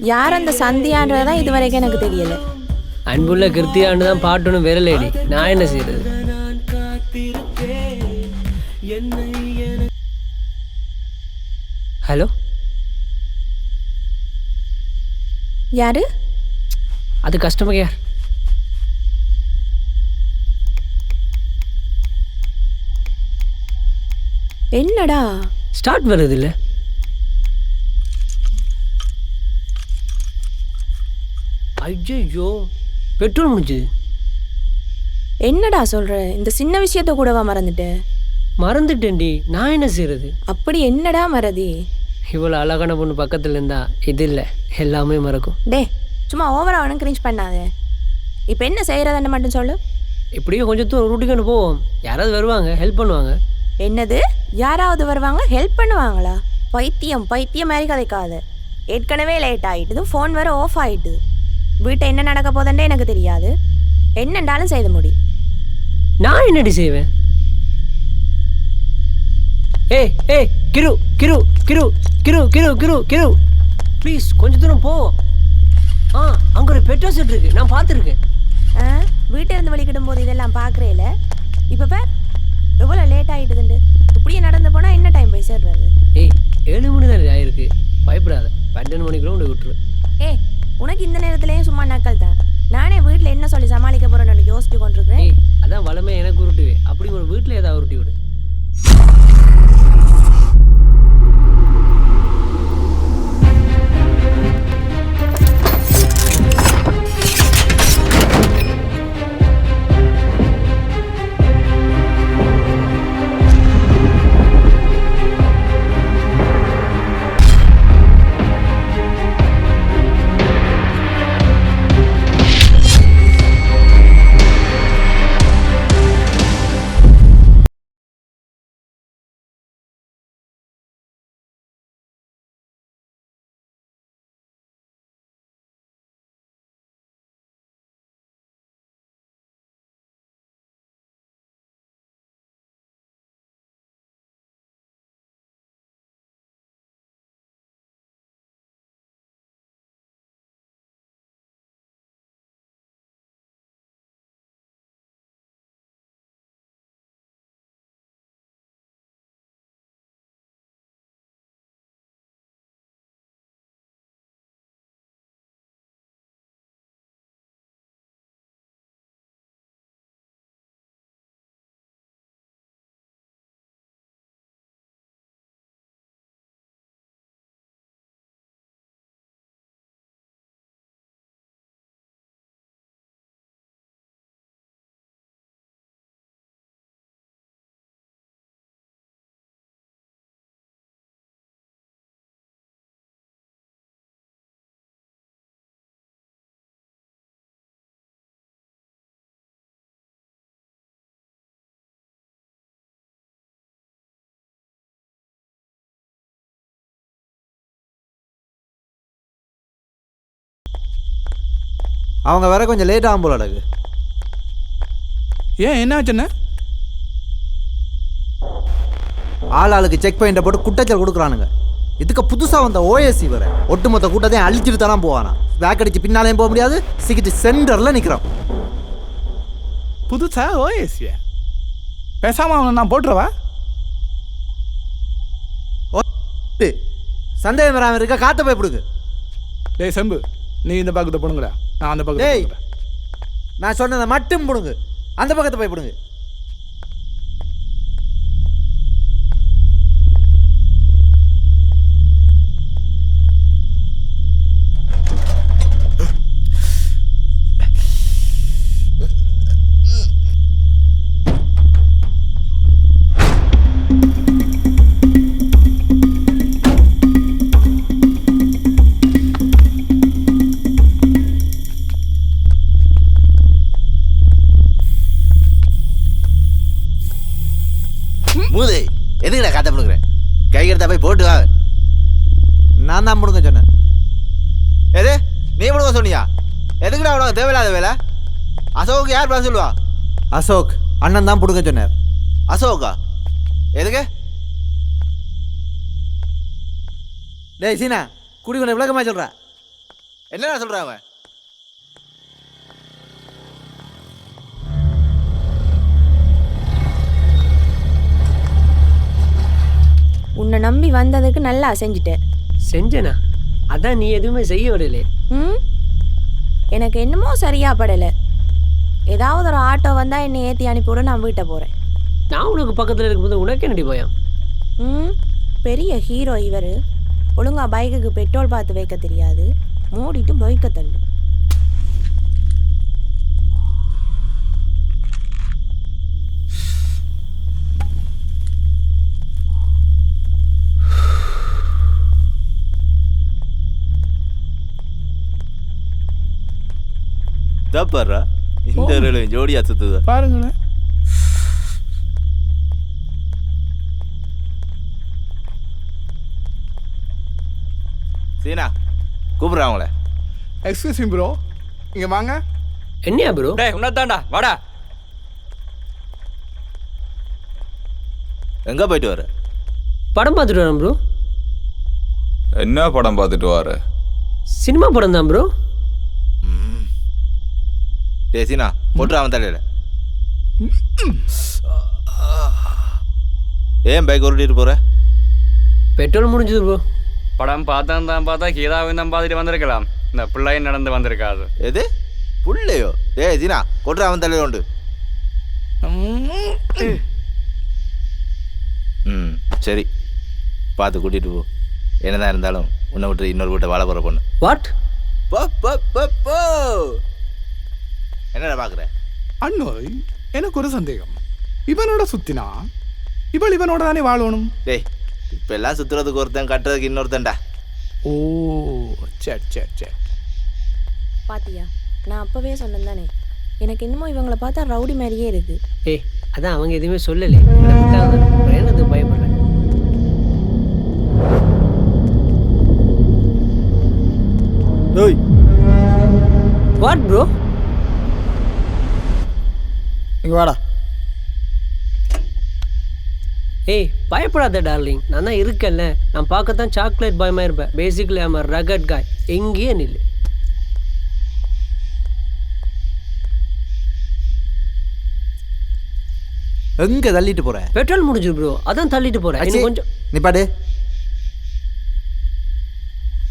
யார் அந்த சந்தியான்றதான் இது வரைக்கும் எனக்கு தெரியல. அன்புள்ள கிருத்தியான்னு தான் பாட்டுன்னு விரலேடி. நான் என்ன செய்யறது? ஹலோ, யாரு? அது கஸ்டமர் கேர். என்னடா ஸ்டார்ட் வருது இல்லை? ஐயோ, பெட்ரோல் முடிஞ்சுது. என்னடா சொல்ற? இந்த சின்ன விஷயத்த கூடவா மறந்துட்ட? மறந்துட்டேன்டி, நான் என்ன செய்யறது? அப்படி என்னடா மறதி? இவ்வளோ அழகான பொண்ணு பக்கத்தில் இருந்தா இது இல்லை எல்லாமே மறக்கும். டே, சும்மா ஓவரா அவனும் கிரீஞ்ச் பண்ணாத. இப்போ என்ன செய்யறதுன்னு மட்டும் சொல்லு. இப்படியே கொஞ்சம் தூரம் ரூட்டுக்கு போவோம், யாராவது வருவாங்க, ஹெல்ப் பண்ணுவாங்க. என்னது? யாராவது வருவாங்க ஹெல்ப் பண்ணுவாங்களா? பைத்தியம் பைத்தியம் மாதிரி கதைக்காத. ஏற்கனவே லேட் ஆகிட்டுது, ஃபோன் வேறு ஆஃப் ஆகிட்டுது. வீட்டை என்ன நடக்க போதண்டே எனக்கு தெரியாது. என்னண்டாலும் செய்த முடி. நான் என்னடி செய்வேன்? ஏய் ஏய் கிரு கிரு கிரு கிரு கிரு கிரு கிரு ப்ளீஸ் கொஞ்சம் தூரம் போ. அங்கே ஒரு பெட்ரோல் செட் இருக்கு, நான் பார்த்துருக்கேன். வீட்டை இருந்து வெளிக்கிடும் போது இதெல்லாம் பார்க்குறேல. இப்போ பார் எவ்வளோ லேட் ஆகிட்டுதுண்டு. இப்படியே நடந்து போனால் என்ன டைம் போய் சேர்றது? ஏய் 7 மணி தான் ஆயிருக்கு, பயப்படாத. 12 மணிக்குள்ள உண்டு விட்டுரு. ஏய், உனக்கு இந்த நேரத்துலேயும் சும்மா நக்கல் தான். நானே வீட்டில் என்ன சொல்லி சமாளிக்க போகிறேன்னு யோசிச்சு கொண்டிருக்கிறேன். ஏய், அதான் வளமே எனக்கு உருட்டுவே. அப்படி ஒரு வீட்டில் ஏதாவது உருட்டி விடு. அவங்க வர கொஞ்சம் லேட் ஆகும் போல அடகு. ஏன் என்ன ஆச்சுண்ணே? ஆளுக்கு செக் பாயிண்ட்டை போட்டு குட்டச்சல் கொடுக்குறானுங்க. இதுக்கு புதுசாக வந்த ஓஎஸ்சி வர ஒட்டுமொத்த கூட்டத்தையும் அழிச்சிட்டு தானே போவானா. பேக் அடிச்சு பின்னாலேயும் போக முடியாது, சிக்கிட்டு சென்டரில் நிற்கிறான். புதுசா ஓஎஸ்சியா? பேசாமல் அவனை நான் போட்டுருவா? சந்தேகம் வராமல் இருக்க காற்ற போய் பிடுங்க. டேய் செம்பு, நீ இந்த பக்கத்தை போடுங்கடா, நான் அந்த பக்கத்தை டேய், போடுறேன். நான் சொன்னதை மட்டும் பிடுங்க, அந்த பக்கத்தை போய் பிடுங்க. மூது எதுக்குடா காத்த பிடுங்குறேன்? கை எடுத்தா போய் போட்டு வா. நான் தான் பிடுங்க சொன்னேன். எது நீ பிடுங்க சொன்னியா? எதுக்குடா உனக்கு தேவையில்லாத வேலை? அசோக்கு யார் பேச சொல்லுவா? அசோக் அண்ணன் தான் பிடுங்க சொன்னார். அசோக்கா? எதுக்கு? டேய் சீனா, குடி கொஞ்சம் விளக்கமாக சொல்கிறா. என்னடா சொல்கிறான் அவன்? உன்னை நம்பி வந்ததுக்கு நல்லா செஞ்சுட்டேன். செஞ்சனா? அதான் நீ எதுவுமே செய்ய விடலே. ம் எனக்கு என்னமோ சரியா படலை. ஏதாவது ஒரு ஆட்டோ வந்தால் என்னை ஏற்றி அனுப்பிவிட நான் வீட்டை போகிறேன். நான் உனக்கு பக்கத்தில் இருக்கும்போது உனக்கு என்னடி பயம்? ம் பெரிய ஹீரோ இவர். ஒழுங்கா பைக்குக்கு பெட்ரோல் பார்த்து வைக்க தெரியாது, மூடிட்டு பைக்கை தள்ளு. தப்பாரா இந்த ரயில்வே ஜோடியா சுத்துதா பாருங்களேன். சீனா கூப்பிடுறா அவங்கள. எக்ஸ்கியூஸ் மீ ப்ரோ, இங்கே வாங்க. என்னையா ப்ரோ? டேய் உன்னதாண்டா வாடா. எங்கே போயிட்டு வர? படம் பார்த்துட்டு வரேன் ப்ரோ. என்ன படம் பார்த்துட்டு வர? சினிமா படம் தான் ப்ரோ. டேய் சீனா போட்டுரு அவன் தலையில். ஏன் பைக் ஓட்டிட்டு போகிற? பெட்ரோல் முடிஞ்சது ப்ரோ. படம் பார்த்தா ஹீரோவின் தான் பார்த்துட்டு வந்திருக்கலாம். இந்த பிள்ளையும் நடந்து வந்திருக்காது. எது புள்ளையோ? டேய் சீனா போட்டுரு அவன் தலையில் உண்டு. சரி பார்த்து கூட்டிகிட்டு போ. என்னதான் இருந்தாலும் உன்னை விட்டு இன்னொரு வீட்டை வாழ போகிற பொண்ணு. வாட்? போ என்னடா பார்க்குற? அண்ணோய், எனக்கு ஒரு சந்தேகம். இவனோட சுத்தினா இவனோட தானே வாழணும். டேய் இப்போ எல்லாம் சுற்றுறதுக்கு ஒருத்தன், கட்டுறதுக்கு இன்னொருத்தன்டா. ஓ சரி. பாத்தியா, நான் அப்போவே சொன்னேன் தானே, எனக்கு என்னமோ இவங்களை பார்த்தா ரவுடி மாதிரியே இருக்கு. ஏய் அதான் அவங்க எதுவுமே சொல்லலை. பயணத்துக்கு பயப்படுறேன். டேய் வாட் ப்ரோ? இங்கே வாடா. ஏய் பயப்படாத டார்லிங், நான் தான் இருக்கேன்ல. நான் பார்க்கத்தான் சாக்லேட் பாயமாக இருப்பேன். பேசிக்கலி ஐம் ரகட் காய். எங்கேயே நில்லு. எங்கே தள்ளிட்டு போற? பெட்ரோல் முடிஞ்சிரு ப்ரோ, அதான் தள்ளிட்டு போகிறேன். இன்னும் கொஞ்சம். நிப்பாடு.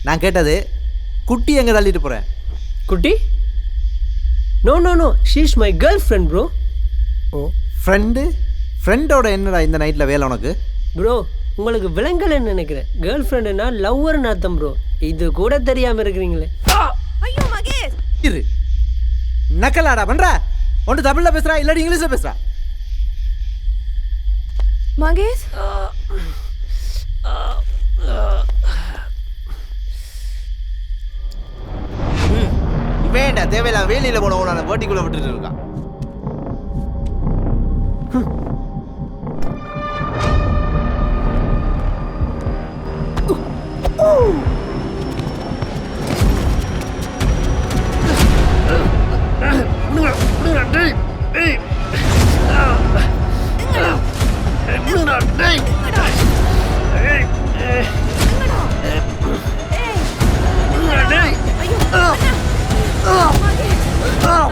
நான் கேட்டது குட்டி எங்கே தள்ளிட்டு போகிறேன்? குட்டி? No she's my girl friend bro. ஓ ஃப்ரெண்டோட என்னடா இந்த நைட்டில் வேலை உனக்கு? ப்ரோ உங்களுக்கு விலங்கலன்னு நினைக்கிறேன். கேர்ள் ஃப்ரெண்டுனா லவ்வர்னு அர்த்தம் ப்ரோ. இது கூட தெரியாமல் இருக்கிறீங்களே. ஐயோ மகேஷ், இரு நக்கலாடா பண்ணுற. ஒன்று தமிழில் பேசுகிறா இல்லாட்டி இங்கிலீஷில் பேசுகிறா? மகேஷ் வேண்டாம், தேவையில்லாம் வேலையில் போனவங்க அந்த போட்டிக்குள்ளே விட்டுட்டு இருக்கான்.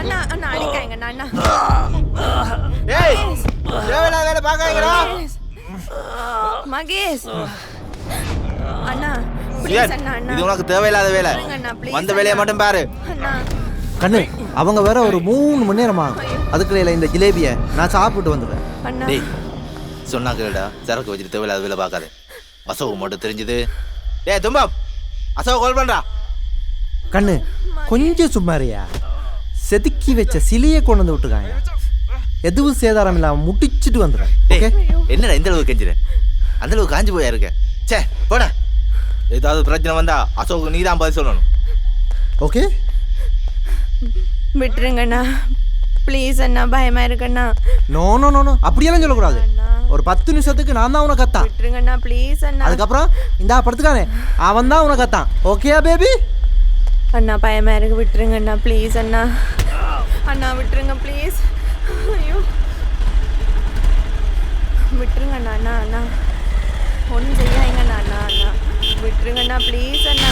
அண்ணா அடிக்காங்க அண்ணா. ஏய் தேவையில்லாம் வேலை பார்க்காதீங்கடா. மகேஷ் அண்ணா சியான், ப்ளீஸ் அண்ணா. அண்ணா இது உனக்கு தேவையில்லாத வேலை. அண்ணா, please வந்த வேலையை மட்டும் பாரு. அண்ணா. கண்ணு அவங்க வேற ஒரு 3 மணி நேரம் ஆகும். அதுக்குள்ள இந்த ஜிலேபியை நான் சாப்பிட்டு வந்துடுறேன். அண்ணா டேய் சொன்னாங்கடா, சரக்கு வச்சுட்டு தேவையில்லாத வேலை பார்க்காது. அசோக் மட்டும் தெரிஞ்சது. டேய் தும்பா, அசோக் கால் பண்ணுறா. கண்ணு கொஞ்சம் சும்மாரியா. செதுக்கி வச்ச சிலையை கொண்டு வந்து விட்டுருக்காங்க. எதுவும் சேதாரம் இல்லாமல் முடிச்சுட்டு வந்துடுறேன். டேய் என்னடா இந்த அளவுக்கு கெஞ்சிரு? அந்த அளவுக்கு காஞ்சி போயா இருக்க? சே போட. ஏதாவது பிரச்சனை வந்தா அசோக் நீ தான் பதில் சொல்லணும். ஓகே விட்டுருங்கண்ணா ப்ளீஸ் அண்ணா, பயமா இருக்குண்ணா. நோ அப்படியெல்லாம் சொல்லக்கூடாது. ஒரு 10 நிமிஷத்துக்கு நான் தான் உனக்கு கத்தான். விட்டுருங்கண்ணா ப்ளீஸ் அண்ணா. அதுக்கப்புறம் இந்த படுத்துக்கானே அவன் தான் உனக்கு கத்தான். ஓகேயா பேபி? அண்ணா பயமா இருக்கு, விட்டுருங்கண்ணா ப்ளீஸ் அண்ணா. அண்ணா விட்டுருங்க ப்ளீஸ். ஐயோ விட்டுருங்கண்ணா. அண்ணா அண்ணா ஒன்றும் செய்யாங்கண்ணா. அண்ணா விட்டுருங்கண்ணா ப்ளீஸ் அண்ணா.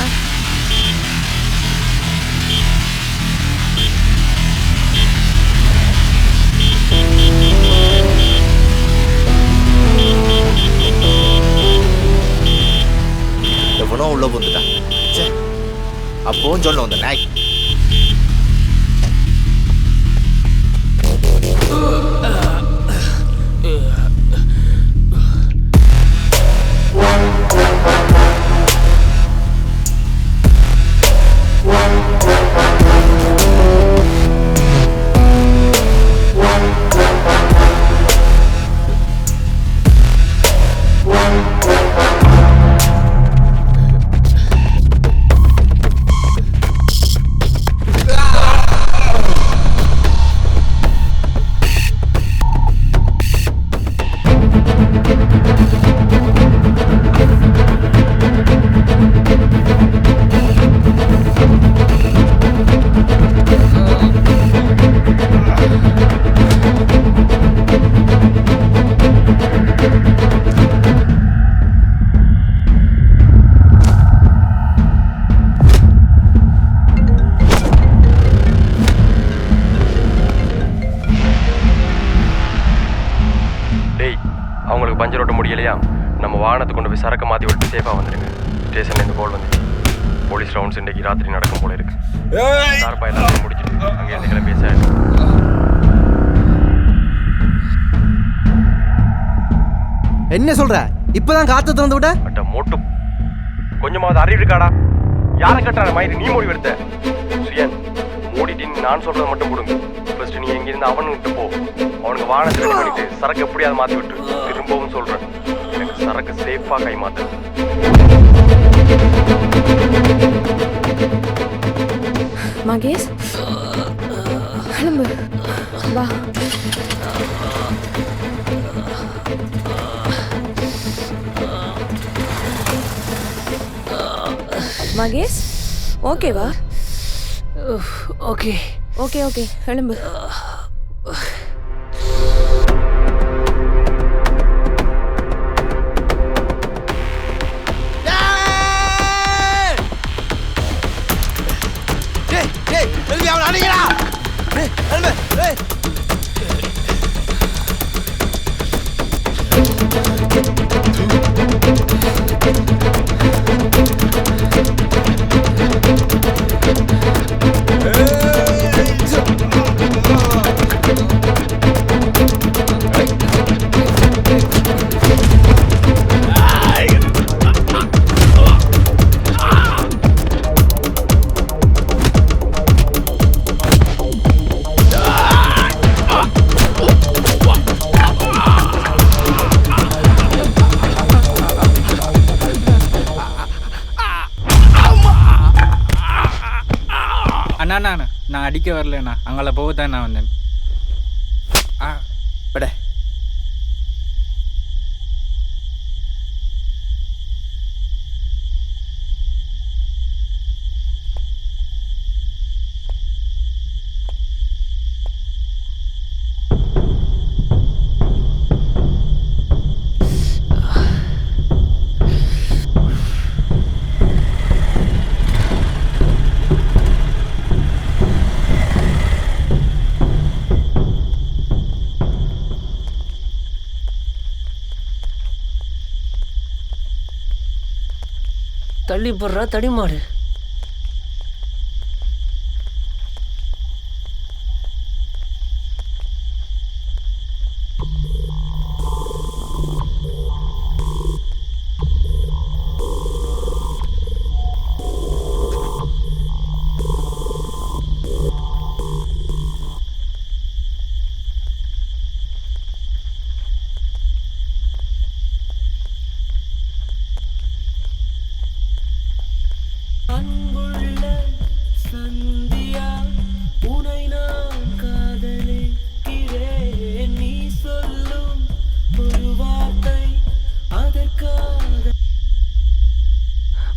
எவனோ உள்ள வந்துட்டான். சே அப்பவும் சொல்ல வந்த நாய். அவங்களுக்கு பஞ்சர் ஓட்ட முடியலையா? நம்ம வாகனத்தை கொண்டு போய் சரக்கு மாற்றி விட்டு சேஃபாக வந்துடுங்க. ஸ்டேஷன்லேருந்து கால் வந்து போலீஸ் ரவுண்ட்ஸ் இன்றைக்கு ராத்திரி நடக்கும் போல இருக்கு. சார்பா எல்லாத்தையும் முடிச்சுட்டு அங்கேருந்து கிளம்பி சார். என்ன சொல்ற? இப்பதான் காத்து திறந்து விட அட்ட மோட்டு கொஞ்சமாவது அறிவு இருக்காடா? யாரை கட்டுற மாதிரி நீ முடிவு எடுத்த? சுயன் மூடிட்டின்னு நான் சொல்றதை மட்டும் கொடுங்க. ஃபர்ஸ்ட் நீ எங்கிருந்து அவனுக்கிட்ட போ. அவனுக்கு வாகனத்தை ரெடி பண்ணிட்டு சரக்கு எப்படியாவது மாற்றி விட்டு திரும்பவும் சொல்றேன், எனக்கு சரக்கு சேஃபாக கை மாற்ற. மகேஷ் கிளம்பு வா. மகேஷ் ஓகேவா? ஓகே ஓகே ஓகே கிளம்பு. அண்ணா நான் அடிக்க வரலண்ணா, அங்கே போகத்தான் நான் வந்தேன். பட தள்ளி போடுறா தடிமாடு.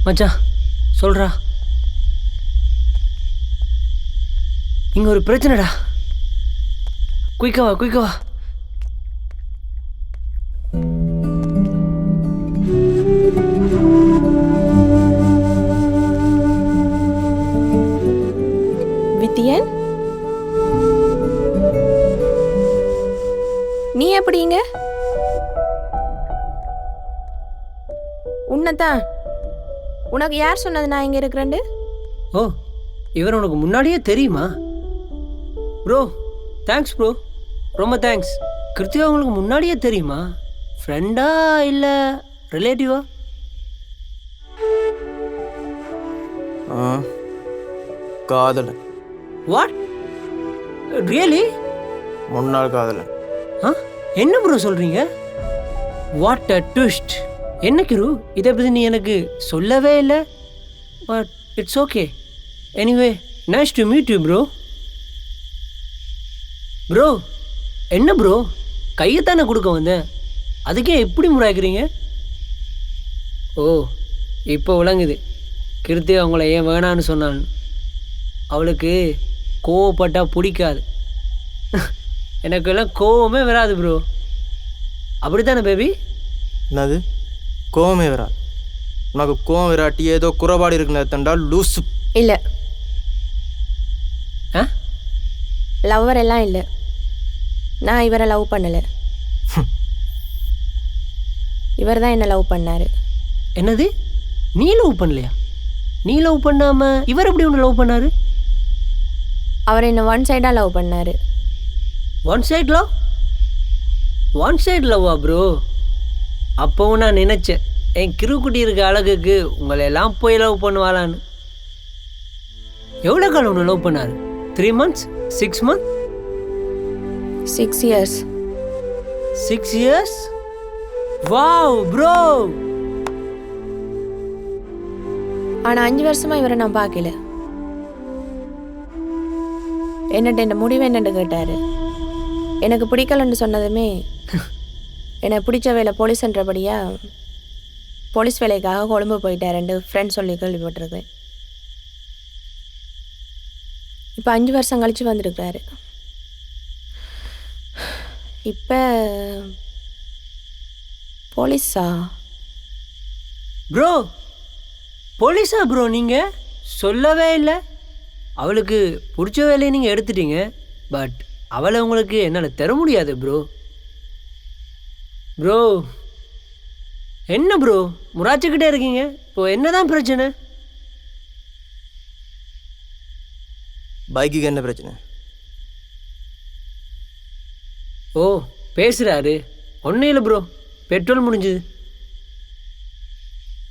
மச்சான் சொல்றா, இங்க ஒரு பிரச்சனைடா. குயிக்கவா குயிக்கவா. வித்தியன் நீ எப்படிங்க? உன்னதான் உனக்கு யார் சொன்னது நான் இங்கே இருக்கிறேன்னு? ஓ, இவர் உனக்கு முன்னாடியே தெரியுமா? ப்ரோ தேங்க்ஸ் ப்ரோ, ரொம்ப தேங்க்ஸ். கிருத்திகா உங்களுக்கு முன்னாடியே தெரியுமா? ஃப்ரெண்டா இல்லை ரிலேட்டிவா? காதலன். What, really? முன்னாள் காதலன். ஆ, என்ன ப்ரோ சொல்கிறீங்க? What a twist. என்ன கிரு, இதை பற்றி நீ எனக்கு சொல்லவே இல்லை. But it's okay. Anyway nice to meet you bro. Bro என்ன ப்ரோ, கையைத்தானே கொடுக்க வந்தேன், அதுக்கே எப்படி முறாய்க்கிறீங்க? ஓ, இப்போ விளங்குது கிருத்தி அவங்கள ஏன் வேணான்னு சொன்னான்னு. அவளுக்கு கோவப்பட்டா பிடிக்காது. எனக்கெல்லாம் கோவமே வராது ப்ரோ. அப்படித்தானே பேபி? என்னது கோவமே வராது? உனக்கு கோவம் வராட்டி ஏதோ குறைபாடு இருக்குன்னு தண்டா லூசு. இல்லை, ஆ, லவ்வர் எல்லாம் இல்லை. நான் இவரை லவ் பண்ணலை, இவர் தான் என்ன லவ் பண்ணாரு. என்னது, நீ லவ் பண்ணலையா? நீ லவ் பண்ணாம இவர் எப்படி ஒன்று லவ் பண்ணாரு? அவர் என்ன ஒன் சைடாக லவ் பண்ணாரு. One side love? One side லவ்வா ப்ரோ? அப்போவும் நான் நினச்சேன் என் கிருக்குட்டி இருக்க அழகுக்கு உங்களை எல்லாம் போய் லவ் பண்ணுவாளான்னு. எவ்வளோ காலம் ஒன்று லவ் பண்ணாரு? 3 months, 6 months? 6 years. 6 years? Wow bro. ஆனால் 5 வருஷமாக இவரை நான் பார்க்கல. என்னட்ட இந்த முடிவு என்னன்னு கேட்டார். எனக்கு பிடிக்கலன்னு சொன்னதுமே எனக்கு பிடிச்ச வேலை போலீஸ்ன்றபடியா போலீஸ் வேலைக்காக கொழும்பு போயிட்டார். 2 ஃப்ரெண்ட்ஸ் சொல்லி கேள்விப்பட்டிருக்கேன். இப்போ 5 வருஷம் கழித்து வந்திருக்காரு. இப்போ போலீஸா? ப்ரோ போலீஸா ப்ரோ? நீங்கள் சொல்லவே இல்லை. அவளுக்கு பிடிச்ச வேலையை நீங்கள் எடுத்துட்டீங்க, பட் அவளை உங்களுக்கு என்னால் தர முடியாது ப்ரோ. ப்ரோ என்ன ப்ரோ முறாச்சிக்கிட்டே இருக்கீங்க? இப்போ என்னதான் பிரச்சனை? பைக்குக்கு என்ன பிரச்சனை? ஓ, பேசுகிறாரு. ஒன்றும் இல்லை ப்ரோ, பெட்ரோல் முடிஞ்சுது.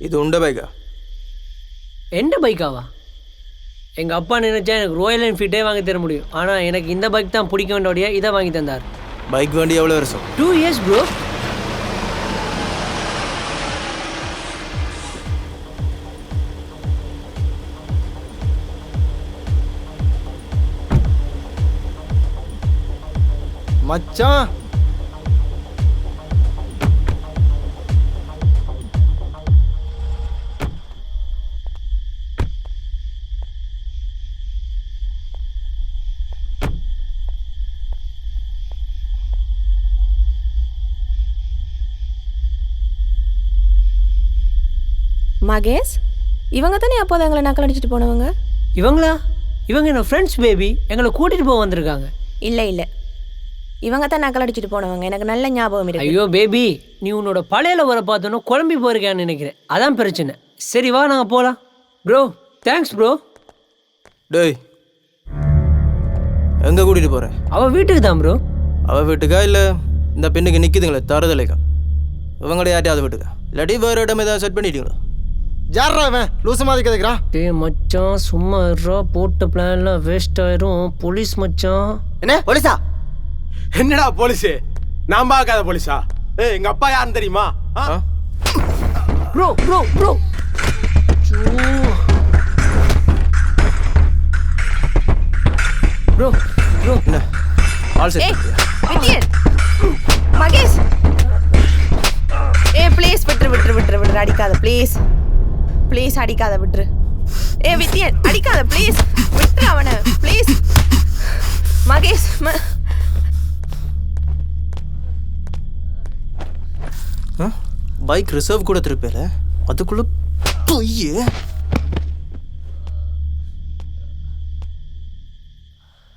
இது உண்ட பைக்கா? எந்த பைக்காவா? எங்கள் அப்பா நினச்சா எனக்கு ராயல் என்ஃபீல்டே வாங்கி தர முடியும். ஆனால் எனக்கு இந்த பைக் தான் பிடிக்க வேண்டிய இதை வாங்கி தந்தார். பைக் வண்டி எவ்வளோ வருஷம்? 2 years ப்ரோ. மச்சான் மகேஷ், இவங்க தானே அப்போது எங்களை நக்கல் அடிச்சுட்டு போனவங்க? இவங்களா? இவங்க என்ன ஃப்ரெண்ட்ஸ் பேபி, எங்களை கூட்டிகிட்டு போக வந்திருக்காங்க. இல்லை இல்லை, இவங்க தான் நக்கல் அடிச்சுட்டு போனவங்க. எனக்கு நல்ல ஞாபகம் இருக்கு. ஐயோ பேபி, நீ உன்னோட பழைய லவரை பார்த்தோன்னா குழம்பி போயிருக்கான்னு நினைக்கிறேன். அதான் பிரச்சனை. சரி வா நாங்கள் போகலாம். Bro thanks bro. டேய், எங்கே கூட்டிகிட்டு போகிறேன்? அவள் வீட்டுக்கு தான் ப்ரோ. அவள் வீட்டுக்கா இல்லை இந்த பெண்ணுக்கு நிற்கிதுங்களே தரதலைக்கா? இவங்கள்ட யார்ட்டையாவது வீட்டுக்கா? இல்லாட்டி வேறு இடம் ஏதாவது செட் பண்ணிட்டீங்களா? யாரா அவன் லூசு மாதிரி கதைக்கிறான்? டே மச்சான் சும்மா இருறா, போட்ட பிளான்லாம் வேஸ்ட் ஆயிரும். போலீஸ் மச்சான். என்ன போலீஸா? என்னடா போலீஸு? நான் பார்க்காத போலீஸா? எங்க அப்பா யாருன்னு தெரியுமா? Bro bro bro bro bro என்ன ஆல் செட்? வித்தியன், மகேஷ், ப்ளீஸ் விட்டுரு விட்டுரு விட்டுரு விட்டுரு, அடிக்காத ப்ளீஸ் ப்ளீஸ், அடிக்காத விட்டுரு. வித்தியன் அடிக்காத ப்ளீஸ், விட்டுரு அவனை ப்ளீஸ். மகேஷ் பைக் ரிசர்வ் கூட திருப்பேல, அதுக்குள்ள பொய்யே.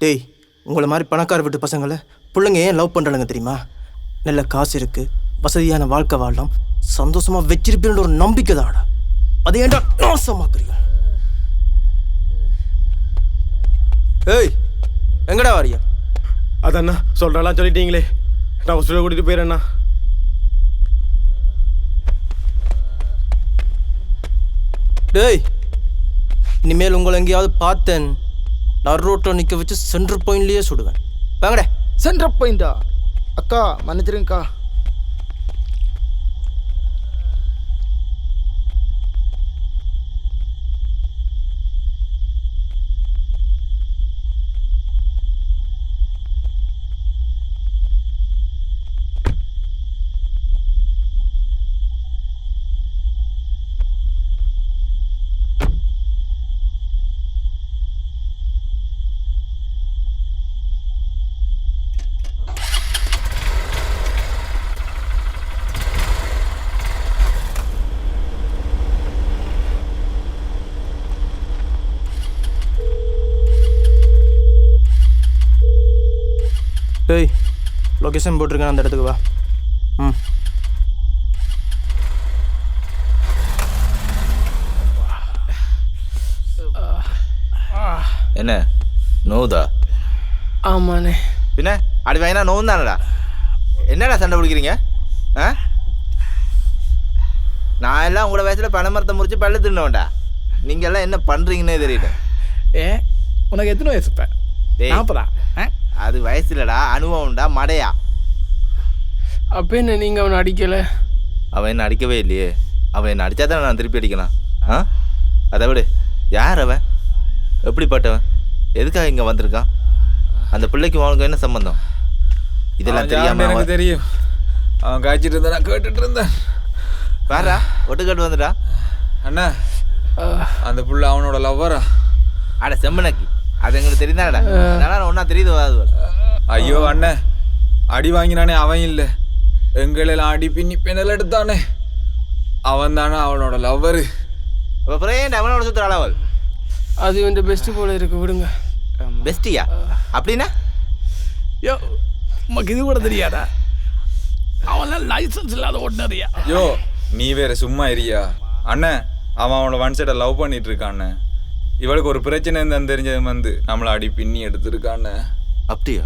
டேய், உங்களை மாதிரி பணக்கார வீட்டு பசங்களை பிள்ளைங்க ஏன் லவ் பண்ணுறாங்க தெரியுமா? நல்ல காசு இருக்குது, வசதியான வாழ்க்கை வாழலாம், சந்தோஷமாக வச்சிருப்பேன்ற ஒரு நம்பிக்கை தான்டா. அது ஏன்டா நாசமாக்குறீங்க? ஏய் எங்கடா வாரியா? அதண்ணா சொல்கிறலாம் சொல்லிட்டீங்களே, நான் ஹாஸ்பிட்டல் கூட்டிகிட்டு போயிடுறேண்ணா. டேய், இனிமேல் உங்களை எங்கேயாவது பார்த்தேன் நான் ரோட்டில் நிற்க வச்சு சென்டர் பாயிண்ட்லேயே சுடுவேன். வாங்கடே. சென்டர் பாயிண்டா? அக்கா மன்னிச்சிருங்கக்கா. டேய், லொக்கேஷன் போட்டிருக்கேன், அந்த இடத்துக்கு வா. ம். என்ன நோவுதா? ஆமாண்ணே. பின்ன அடி வாங்கினா நோவு தானடா. என்னடா சண்டை பிடிக்கிறீங்க? ஆ, நான் எல்லாம் உங்களோட வயசில் பனை மரத்தை முறிச்சு பல்ல தின்னோண்டா. நீங்கள் எல்லாம் என்ன பண்ணுறீங்கன்னே தெரியல. உனக்கு எத்தனை வயசு இப்போ? டேய், 40. அது வயசுலடா, அனுபவம்டா, மடையா. அப்போ என்ன நீங்கள் அவனை அடிக்கலை? அவன் என்ன அடிக்கவே இல்லையே. அவன் என்ன அடித்தா தானே நான் திருப்பி அடிக்கலாம். ஆ, அதை விடு. யார் அவன்? எப்படிப்பட்டவன்? எதுக்காக இங்கே வந்திருக்கான்? அந்த பிள்ளைக்கு அவனுக்கு என்ன சம்பந்தம்? இதெல்லாம் தெரியாம எனக்கு தெரியும். அவன் காய்ச்சிட்டு இருந்தா நான் கேட்டுட்டு இருந்தேன். வேறா ஒட்டுக்கட்டு வந்துடா. அண்ணா, அந்த புள்ள அவனோட லவ்வரா? அட செம்மனக்கி, அது எங்களுக்கு தெரியுதாடா. அதனால ஒன்றா தெரியுது. ஐயோ அண்ணன், அடி வாங்கினானே அவன் இல்லை, எங்களெல்லாம் அடி பின்னி பின்னல் எடுத்தானே அவன் தானே அவனோட லவ்வரு. அப்புறம் ஏன் அவனோட சுற்றுற அளவல்? அது இந்த பெஸ்ட்டு போல இருக்கு, விடுங்க. பெஸ்டியா? அப்படின்னா யோ, உமக்கு இது கூட தெரியாதா? அவன்லாம் லைசன்ஸ் இல்லாத ஓட்டுனறியா? யோ, நீ வேற சும்மா இரியா. அண்ணன், அவன் அவனோட ஒன் சைடை லவ் பண்ணிட்டு இருக்கான்னு. இவளுக்கு ஒரு பிரச்சனை இருந்தான்னு தெரிஞ்சது வந்து நம்மளை அடி பின்னி எடுத்துருக்கான்னு. அப்படியா?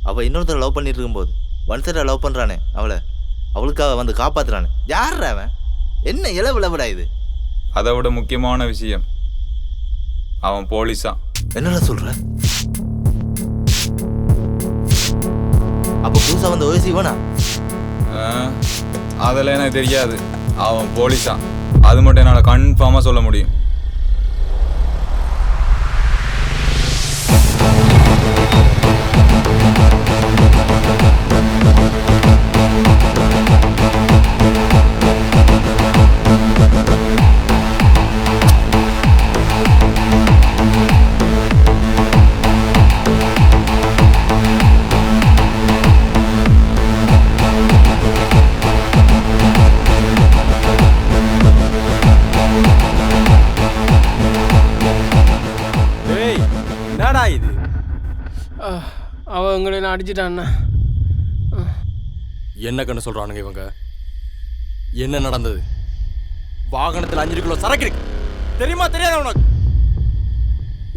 அவள் இன்னொருத்தர் லவ் பண்ணிட்டு இருக்கும்போது ஒன் சைடை லவ் பண்ணுறானே அவளை, அவளுக்காக வந்து காப்பாற்றுறானே. யார் அவன்? என்ன இளவு லவடா இது? அதை விட முக்கியமான விஷயம், அவன் போலீஸான். என்னடா சொல்ற? அப்போ புதுசாக வந்து ஓசி வேணா? அதெல்லாம் எனக்கு தெரியாது. அவன் போலீஸான், அது மட்டும் என்னால் கன்ஃபார்மாக சொல்ல முடியும். அவன் எங்களை நான் அடிச்சிட்டான்னா. என்ன கண்ணு சொல்கிறானுங்க இவங்க? என்ன நடந்தது? வாகனத்தில் 5 கிலோ சரக்கு இருக்கு, தெரியுமா தெரியாத உனக்கு?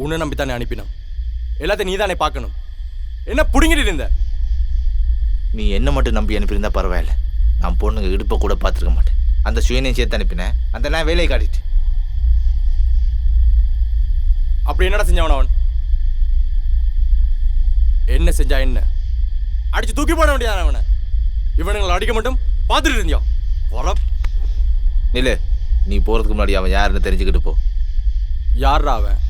உன்னை நம்பித்தானே அனுப்பினோம், எல்லாத்தையும் நீ தானே பார்க்கணும். என்ன பிடுங்கிட்டு இருந்த? நீ என்ன மட்டும் நம்பி அனுப்பியிருந்தா பரவாயில்ல, நான் பொண்ணுங்க இடுப்பை கூட பார்த்துருக்க மாட்டேன். அந்த சுயனையும் சேர்த்து அனுப்பினேன், அந்த நான் வேலையை காட்டிட்டு. அப்படி என்னடா செஞ்சவன் அவன்? என்ன செஞ்சா என்ன? அடிச்சு தூக்கி போட வேண்டியதான அவனை? இவனுங்களை அடிக்க மட்டும் பார்த்துட்டு இருந்தியோ? வர இல்லை, நீ போகிறதுக்கு முன்னாடி அவன் யாருன்னு தெரிஞ்சுக்கிட்டு போ. யாரா அவன்?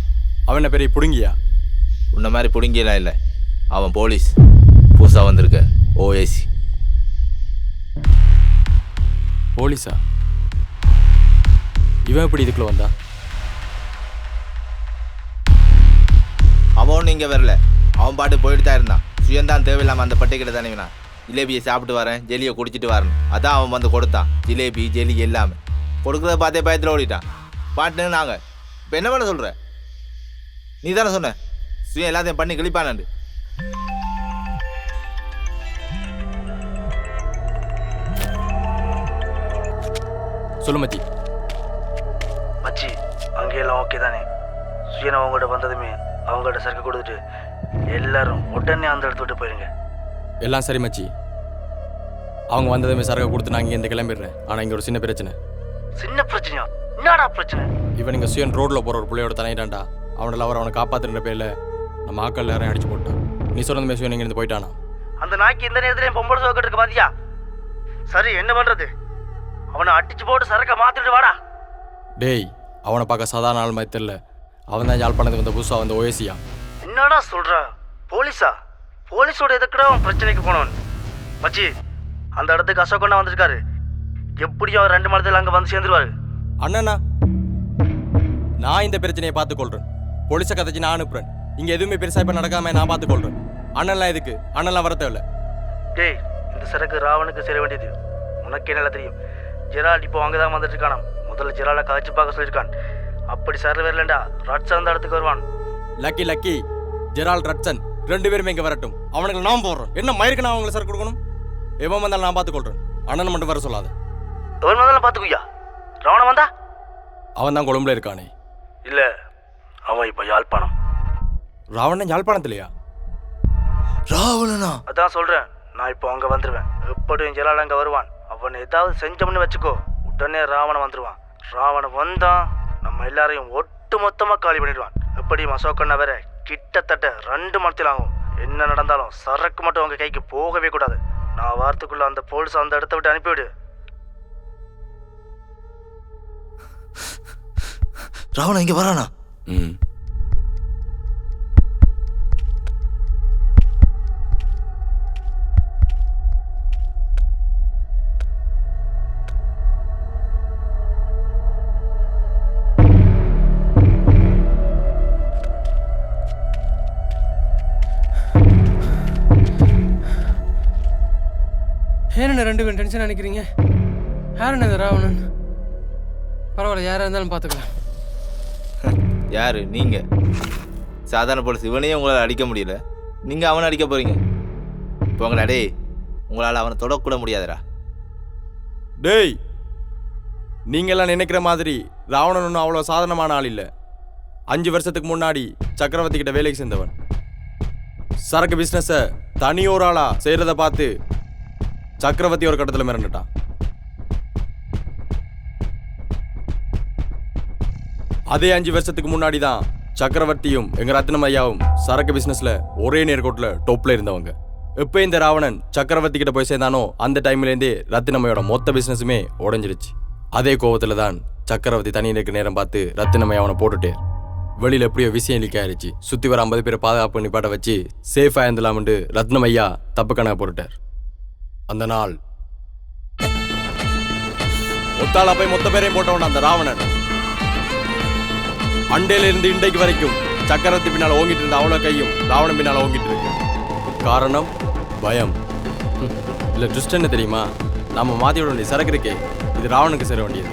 அவன் என்ன பெரிய புடுங்கியா? உன்ன மாதிரி பிடுங்கியெல்லாம் இல்லை, அவன் போலீஸ், புதுசாக வந்திருக்க ஓஏசி. போலீஸா? இவன் எப்படி இதுக்குள்ள வந்தா? அவன் ஒன்றும் இங்கே வரல, அவன் பாட்டு போயிட்டு தான் இருந்தான். சுயந்தான் தேவையில்லாமல் அந்த பட்டைக்கிட்ட தானே வேணாம். ஜிலேபியை சாப்பிட்டு வரேன், ஜெலியை குடிச்சிட்டு வரேன், அதான் அவன் வந்து கொடுத்தான். ஜிலேபி ஜெலி எல்லாமே கொடுக்குறத பார்த்தே பயத்தில் ஓடிட்டான். பாட்டுன்னு நாங்கள் இப்போ என்ன பண்ண சொல்கிற? நீ தானே சொன்ன சுயம் எல்லாத்தையும் பண்ணி கிழிப்பானாண்டு. சொல்லு மச்சி, எல்லாம் ஓகே தானே? சுயன் அவங்கள்ட்ட வந்ததுமே அவங்கள்ட்ட சரக்கு கொடுத்துட்டு எல்லாரும் உடனே அந்த இடத்த விட்டு போயிருங்க. எல்லாம் சரி மச்சி. அவங்க வந்ததுமே சரக்கை கொடுத்து நான் இங்கே கிளம்பிடுறேன். ஆனால் இங்கே ஒரு சின்ன பிரச்சனை. சின்ன பிரச்சனையா? என்னடா பிரச்சனை? இவன் இங்கே சுயன் ரோட்டில் போகிற ஒரு பிள்ளையோட தனியிட்டான்டா. அவனோட அவர் அவனை காப்பாற்றுற பேரில் நம்ம ஆக்கள் யாரையும் அடிச்சு போட்டான். நீ சொன்னதுமே சுயன் இங்கேருந்து போயிட்டானா? அந்த நாய்க்கு இந்த நேரத்துல பொம்பளை சோக்கிட்டு இருக்கு பாத்தியா? சரி, என்ன பண்றது? அவனை அடிச்சு போட்டு சரக்க மாத்திட்டு வாடா. டேய், அவனை பார்க்க சாதாரண ஆள் மாதிரி தெரியல. அவன் தான் யாழ்ப்பாணத்துக்கு வந்த புதுசாக வந்த ஓஎசியா. என்னடா சொல்ற? போலீஸா? போலீஸோட எதுக்குடா அவன் பிரச்சனைக்கு போனவன்? மச்சி, அந்த இடத்துக்கு அசோகண்ணா வந்திருக்காரு. எப்படியும் அவர் 2 மணி நேரத்தில் அங்கே வந்து சேர்ந்துருவாரு. அண்ணனா, நான் இந்த பிரச்சனையை பார்த்துக்கொள்றேன். போலீஸை கதைச்சு நான் அனுப்புறேன். இங்கே எதுவுமே பெருசாக இப்போ நடக்காம நான் பார்த்துக்கொள்றேன். அண்ணன்லாம் எதுக்கு? அண்ணன்லாம் வர தேவையில்ல. டேய், இந்த சரக்கு ராவனுக்கு சேர வேண்டியது. உனக்கு என்னெல்லாம் தெரியும்? ஜெரால்ட் இப்போ அங்கே தான் வந்துட்டு இருக்கானா. முதல்ல ஜெரால்டை கதைச்சு பார்க்க சொல்லியிருக்கான். அப்படி சர வரலண்டா ரட்சன் அந்த இடத்துக்கு வருவான். லக்கி ஜெரால்ட் ரட்சன் 2 பேருமே இங்கே வரட்டும். அவனுக்கு நான் போடுறேன். என்ன மயிருக்கு நான் அவங்களை சரக்கு கொடுக்கணும்? எவன் வந்தாலும் நான் பார்த்துக்கொள்றேன். அண்ணன் மட்டும் வர சொல்லாத. எவன் வந்தாலும் பார்த்துக்குயா? ராவணன் வந்தா? அவன் தான் கொழும்புல இருக்கானே. இல்லை, அவன் இப்போ யாழ்ப்பாணம். ராவணன் யாழ்ப்பாணத்திலையா? ராவணனா? அதான் சொல்கிறேன், நான் இப்போ அங்கே வந்துடுவேன். எப்படியும் ஜெரால்ட் அங்கே வருவான். அவன் ஏதாவது செஞ்சோம்னு வச்சுக்கோ, உடனே ராவணன் வந்துடுவான். ராவணன் வந்தான் நம்ம எல்லாரையும் ஒட்டு மொத்தமாக காலி பண்ணிடுவான். எப்படியும் அசோகண்ணா வேற கிட்டத்தட்ட 2 மணி நேரத்தில் ஆகும். என்ன நடந்தாலும் சரக்கு மட்டும் அவங்க கைக்கு போகவே கூடாது. நான் வாரத்துக்குள்ள அந்த போலீஸ் அந்த இடத்த விட்டு அனுப்பிவிடு. ராவணன் இங்க வரானா? ஏன்னா 2 பேரும் டென்ஷன் நினைக்கிறீங்க? யாருண்ணே இந்த ராவணன்? பரவாயில்ல, யாராக இருந்தாலும் பார்த்துக்கலாம். யாரு நீங்க? சாதாரண போலீஸ். இவனையும் உங்களால் அடிக்க முடியல, நீங்க அவனை அடிக்க போறீங்க. போங்கடா டேய், உங்களால் அவனை தொடக்கூட முடியாதுடா. டேய், நீங்கெல்லாம் நினைக்கிற மாதிரி ராவணன் ஒன்றும் அவ்வளோ சாதாரணமான ஆள் இல்லை. 5 வருஷத்துக்கு முன்னாடி சக்கரவர்த்தி கிட்ட வேலைக்கு சேர்ந்தவன். சரக்கு பிஸ்னஸை தனியோர் ஆளா செய்கிறத பார்த்து சக்கரவர்த்தி ஒரு கட்டத்தில் மிரண்டுட்டான். அதே 5 வருஷத்துக்கு முன்னாடி தான் சக்கரவர்த்தியும் எங்க ரத்னம் ஐயாவும் சரக்கு பிசினஸ்ல ஒரே நேர்கோட்டில் டொப்ல இருந்தவங்க. எப்போ இந்த ராவணன் சக்கரவர்த்தி கிட்ட போய் சேர்ந்தானோ அந்த டைம்லேருந்தே ரத்தினம்மையோட மொத்த பிசினஸுமே உடஞ்சிருச்சு. அதே கோவத்துல தான் சக்கரவர்த்தி தனி இருக்க நேரம் பார்த்து ரத்தினம்மையை அவனை போட்டுட்டே வெளியில எப்படியோ விஷயம் லீக் ஆயிடுச்சு. சுத்தி வர 50 பேரை பாதுகாப்பு நிப்பாட்ட வச்சு சேஃபா இருந்தலாம்னு ரத்னமையா தப்பு கணக்கு போட்டுட்டார். அந்த நாள் ஒத்தாளா போய் மொத்த பேரையும் போட்டவன் அந்த ராவணன். அண்டையில இருந்து இன்றைக்கு வரைக்கும் சக்கரவர்த்தி பின்னால் ஓங்கிட்டு இருந்த அவ்வளோ கையும் ராவணன் பின்னால் ஓங்கிட்டு இருக்கு. காரணம் பயம். இல்லை ட்விஸ்ட் என்ன தெரியுமா? நம்ம மாற்றி விட வேண்டிய சரக்கு இருக்கே, இது ராவனுக்கு சேர வேண்டியது.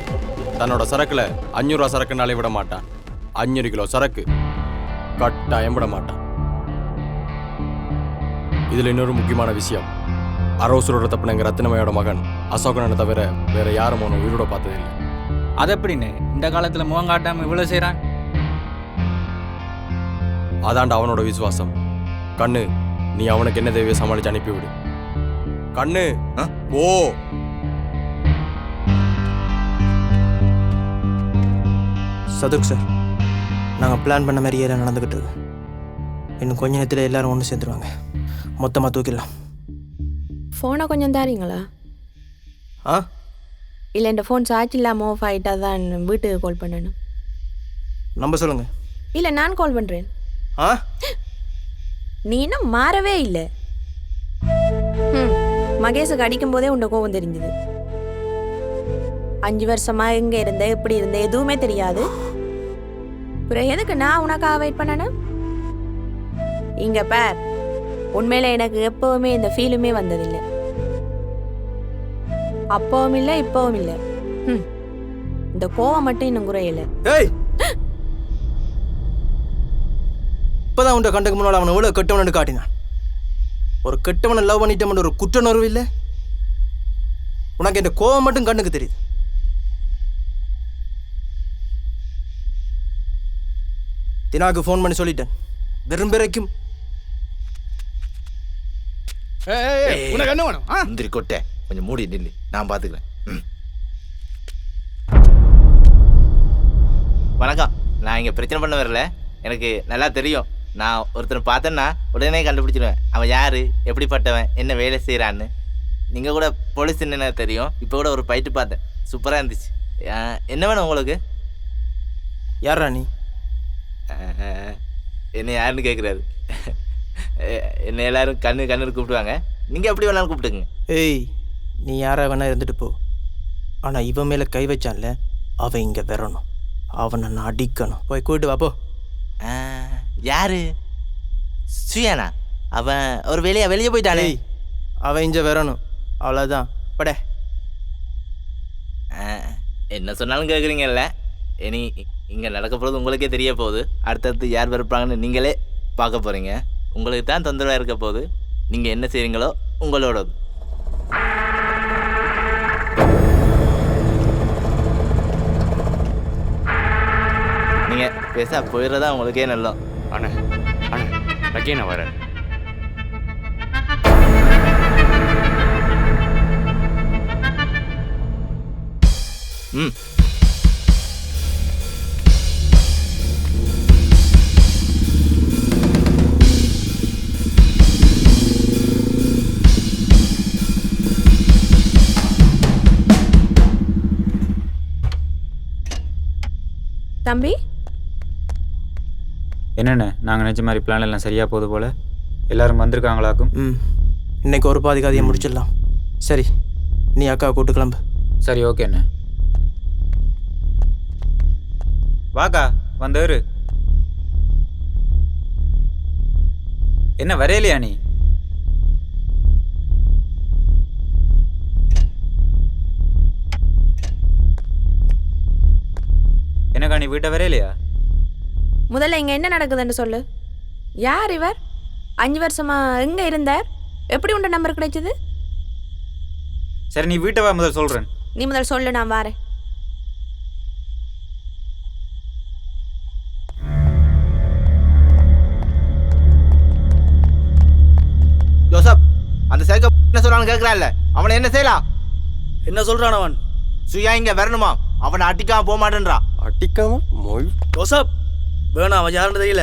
தன்னோட சரக்குல 500 ரூபா சரக்குனாலே விட மாட்டான். 500 கிலோ சரக்கு கட்டாயம் விட மாட்டான். இதுல இன்னொரு முக்கியமான விஷயம், அரவசரோட தப்புனங்க ரத்தினமையோட மகன் அசோகனை தவிர வேற யாரும் அவனை உயிரோட பார்த்ததில்லை. அது எப்படின்னு இந்த காலத்துல முகம் காட்டாம இவ்வளவு செய்யறான்? அதாண்ட அவனோட விசுவாசம். கண்ணு, நீ அவனுக்கு என்ன தேவையோ சமாளிச்சு அனுப்பிவிடு. கண்ணு ஓ. சதுர்க் சார், நாங்கள் பிளான் பண்ண மாதிரியே எல்லாம் நடந்துக்கிட்டு இருக்கு. இன்னும் கொஞ்ச நேரத்தில் எல்லாரும் ஒன்று சேர்ந்துருவாங்க. மொத்தமாக தூக்கிடலாம். ஃபோனை கொஞ்சம் தாரீங்களா? ஆ இல்லை, இந்த ஃபோன் சார்ஜ் இல்லாமல் ஆஃப் ஆகிட்டா தான் வீட்டுக்கு கால் பண்ணணும். நம்ப சொல்லுங்கள். இல்லை, நான் கால் பண்ணுறேன். ஆ நீ இன்னும் மாறவே இல்லை. மகேஷுக்கு அடிக்கும் போதே உண்ட கோவம் தெரிஞ்சுது. 5 வருஷமா எங்க இருந்த எப்படி இருந்த எதுவுமே தெரியாது. அப்புறம் எதுக்கு நான் உனக்காக வெயிட் பண்ணணும்? இங்க பார், உண்மையில எனக்கு எப்பவுமே இந்த ஃபீலுமே வந்ததில்லை. அப்பவும் இல்லை, இப்பவும் இல்லை. இந்த கோவம் மட்டும் இன்னும் குறையல. ஏய், இப்பதான் உண்ட கண்டுக்கு முன்னால் அவனை எவ்வளோ கெட்டவனு காட்டினான். ஒரு கெட்டவனை லவ் பண்ணிட்டோம்னு ஒரு குற்றணர்வு இல்லை உனக்கு. இந்த கோவம் மட்டும் கண்ணுக்கு தெரியுது. தினாக்கு ஃபோன் பண்ணி சொல்லிட்டேன் விரும்புறைக்கும் உனக்கு என்ன வேணும் முந்திரி கொட்டை கொஞ்சம் மூடி நில்லு, நான் பார்த்துக்கிறேன். வணக்கம், நான் இங்கே பிரச்சனை பண்ண வரல. எனக்கு நல்லா தெரியும். நான் ஒருத்தனை பார்த்தேன்னா உடனே கண்டுபிடிச்சிடுவேன் அவன் யார், எப்படிப்பட்டவன், என்ன வேலை செய்கிறான்னு. நீங்கள் கூட போலீஸ் என்ன தெரியும். இப்போ கூட ஒரு ஃபைட்டு பார்த்தேன், சூப்பராக இருந்துச்சு. என்ன வேணும் உங்களுக்கு? யாரா நீ? என்ன யாருன்னு கேட்குறாரு. என்ன எல்லாரும் கண்ணு கூப்பிடுவாங்க. நீங்கள் எப்படி வேணாலும் கூப்பிட்டுங்க. ஏய், நீ யாரா வேணா இருந்துட்டு போ. ஆனால் இவன் மேலே கை வச்சான்ல, அவன் இங்கே வரணும். அவனை நான் அடிக்கணும். போய் கூப்பிட்டு வாப்போ. யாரு? சுயானா? அவன் ஒரு வெளியே போயிட்டானே. அவன் இங்கே வரணும், அவ்வளோதான். பட என்ன சொன்னாலும் கேட்குறீங்கல்ல. இனி இங்கே நடக்க போகிறது உங்களுக்கே தெரிய போகுது. அடுத்தடுத்து யார் வெறுப்பாங்கன்னு நீங்களே பார்க்க போகிறீங்க. உங்களுக்கு தான் தொந்தரவாக இருக்க போகுது. நீங்கள் என்ன செய்கிறீங்களோ உங்களோடது. நீங்கள் பேச போயிடுறதா உங்களுக்கே நல்லா. அண்ணே அக்கே நான் வரேன். ம் தம்பி, என்னென்ன நாங்கள் நினச்ச மாதிரி பிளான் எல்லாம் சரியாக போகுது போல். எல்லாரும் வந்திருக்காங்களாக்கும். இன்னைக்கு ஒரு பாதி கதையை முடிச்சிடலாம். சரி, நீ அக்கா கூட்டு கிளம்பு. சரி, ஓகே அண்ணே. வாக்கா வந்தவரு. என்ன வரையலையா நீ? என்னக்கா நீ வீட்டை வரையலையா? முதல்ல இங்கே என்ன நடக்குதுன்னு சொல்லு. யார் இவர்? 5 வருஷமா எங்கே இருந்தார்? எப்படி உண்ட நம்பர் கிடைச்சது? சரி, நீ வீட்டை வா, முதல் சொல்கிறேன். நீ முதல் சொல்லு, நான் வாரேன். ஜோசப், அந்த சைக்கோ என்ன சொல்றான்னு கேட்குறான்ல, அவனை என்ன செய்யலாம்? என்ன சொல்கிறான் அவன்? சுயா இங்கே வரணுமா? அவனை அடிக்காம போக மாட்டேன்றான். அடிக்காம மொய் ஜோசப் வேணாம், அவன் யாருன்னு தெரியல.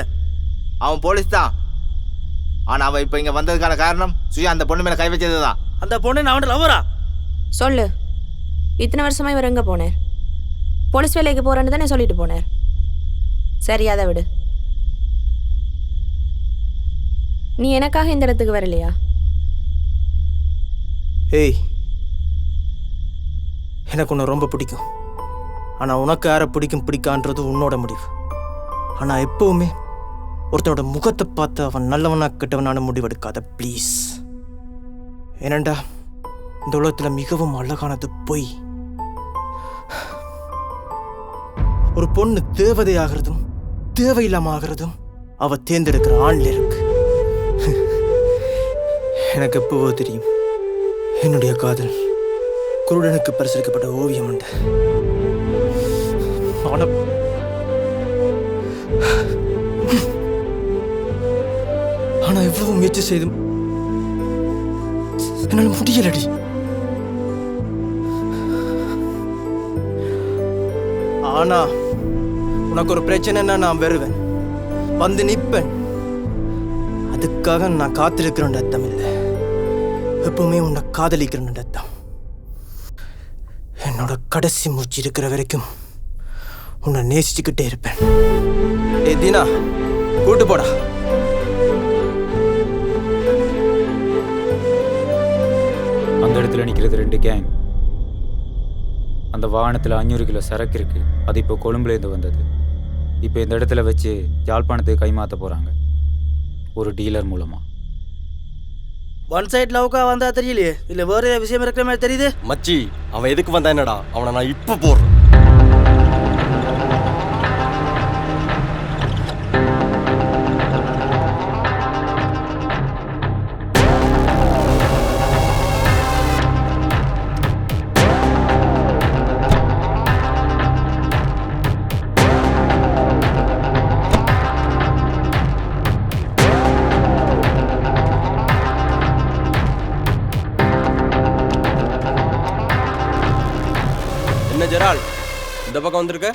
அவன் போலீஸ் தான். ஆனால் அவன் இப்போ இங்கே வந்ததுக்கான காரணம் சுயா அந்த பொண்ணு மேலே கை வச்சது தான். அந்த பொண்ணு நான் அவன் லவரா? சொல்லு, இத்தனை வருஷமா இவர் எங்கே போனார்? போலீஸ் வேலைக்கு போகிறேன்னு தானே சொல்லிட்டு போனார். சரி, அதை விடு. நீ எனக்காக இந்த இடத்துக்கு வரலையா? ஏய், எனக்கு உன்னை ரொம்ப பிடிக்கும். ஆனால் உனக்கு யாரை பிடிக்கான்றது உன்னோட முடிவு. ஆனால் எப்பவுமே ஒருத்தனோட முகத்தை பார்த்து அவன் நல்லவனா கெட்டவனான முடிவெடுக்காத ப்ளீஸ். ஏனண்டா இந்த உலகத்தில் மிகவும் அழகானது பொய். ஒரு பொண்ணு தேவதையாகிறதும் தேவையில்லாம ஆகிறதும் அவ தேர்ந்தெடுக்கிற ஆண்ல இருக்கு. எனக்கு எப்பவோ தெரியும் என்னுடைய காதல் குருடனுக்கு பரிசளிக்கப்பட்ட ஓவியம் உண்டு. ஆனா எவ்வளவு முயற்சி செய்தும் என்னால முடியலடி. ஆனா உனக்கு ஒரு பிரச்சனைன்னா நான் வருவேன், வந்து நிற்பேன். அதுக்காக நான் காத்திருக்கிறேன் அர்த்தம் இல்லை, எப்பவுமே உன்னை காதலிக்கிறேன் அர்த்தம். என்னோட கடைசி மூச்சு இருக்கிற வரைக்கும் உன்னை நேசிச்சுக்கிட்டே இருப்பேன். ஏ தீனா, கூட்டு போடா. அந்த இடத்துல நிற்கிறது 2 கேங். அந்த வாகனத்தில் 500 கிலோ சரக்கு இருக்கு. அது இப்போ கொழும்புலேருந்து வந்தது. இப்போ இந்த இடத்துல வச்சு யாழ்ப்பாணத்துக்கு கைமாற்ற போகிறாங்க, ஒரு டீலர் மூலமாக. ஒன் சைட் லவ்க்கா வந்தா தெரியலையே, இல்லை வேறு ஏதாவது விஷயம் இருக்கிற மாதிரி தெரியுது. மச்சி, அவன் எதுக்கு வந்தா என்னடா? அவனை நான் இப்போ போடுறேன். இந்த பக்கம் வந்திருக்க?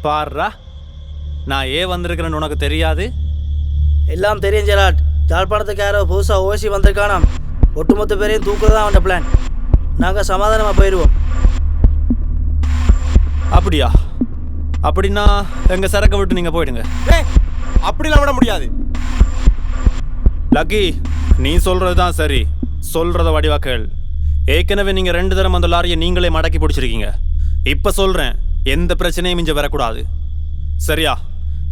பாருடா, நான் ஏன் வந்திருக்கிறேன்னு உனக்கு தெரியாது? எல்லாம் தெரியும் ஜெராட். யாழ்ப்பாணத்துக்கு யாரோ புதுசாக ஓசி வந்திருக்கானாம். ஒட்டுமொத்த பேரையும் தூக்குறதா அவன் பிளான். நாங்கள் சமாதானமாக போயிடுவோம். அப்படியா? அப்படின்னா எங்கள் சரக்கை விட்டு நீங்கள் போயிடுங்க. அப்படிலாம் விட முடியாது. லக்கி, நீ சொல்கிறது தான் சரி. சொல்கிறத வடிவாக்கள். ஏற்கனவே நீங்கள் 2 தரம் அந்த லாரியை நீங்களே மடக்கி பிடிச்சிருக்கீங்க. இப்போ சொல்கிறேன், எந்த பிரச்சனையும் இங்கே வரக்கூடாது. சரியா?